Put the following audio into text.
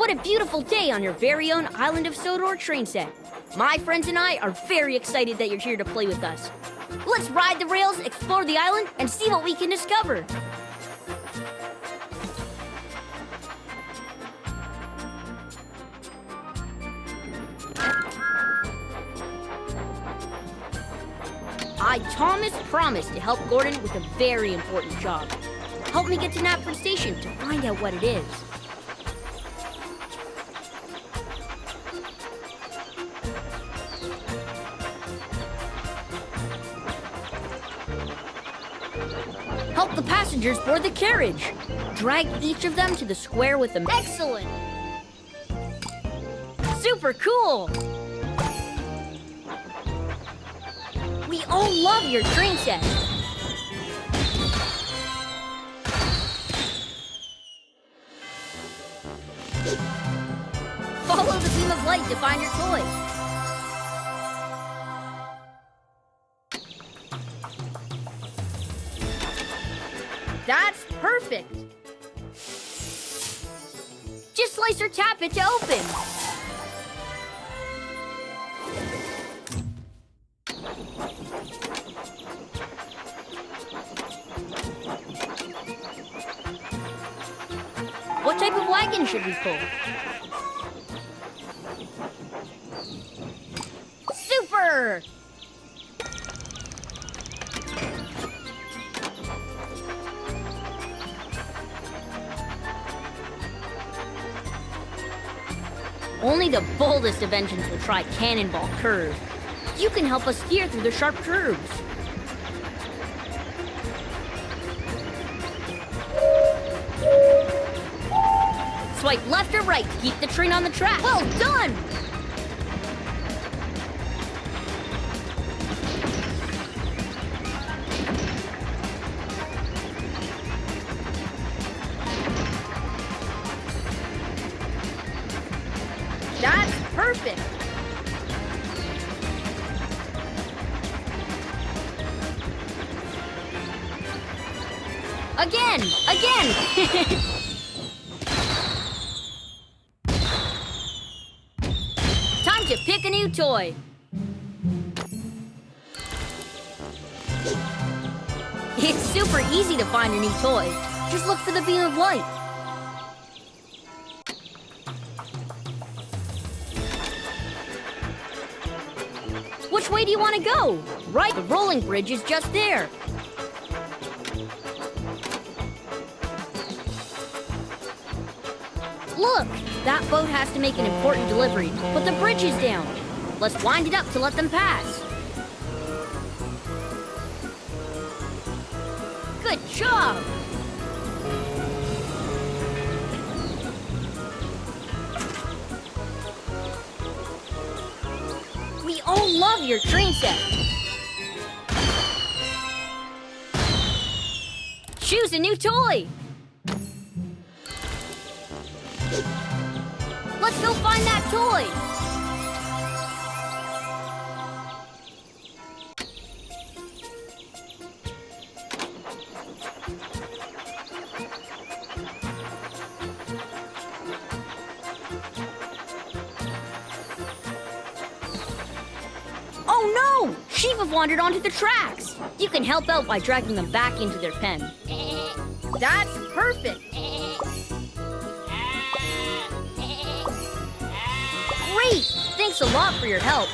What a beautiful day on your very own Island of Sodor train set. My friends and I are very excited that you're here to play with us. Let's ride the rails, explore the island, and see what we can discover. Thomas promised to help Gordon with a very important job. Help me get to Knapford Station to find out what it is. Help the passengers board the carriage. Drag each of them to the square with them. Excellent! Super cool! We all love your train set. Follow the beam of light to find your toy. That's perfect. Just slice or tap it to open. What type of wagon should we pull? Super! Only the boldest of engines will try Cannonball Curve. You can help us steer through the sharp curves. Swipe left or right to keep the train on the track. Well done! That's perfect! Again! Again! Time to pick a new toy. It's super easy to find a new toy. Just look for the beam of light. Which way do you want to go? Right, the rolling bridge is just there. Look, that boat has to make an important delivery, but the bridge is down. Let's wind it up to let them pass. Good job! We all love your train set. Choose a new toy. Let's go find that toy. Oh no! Sheep have wandered onto the tracks. You can help out by dragging them back into their pen. That's perfect. Great! Thanks a lot for your help.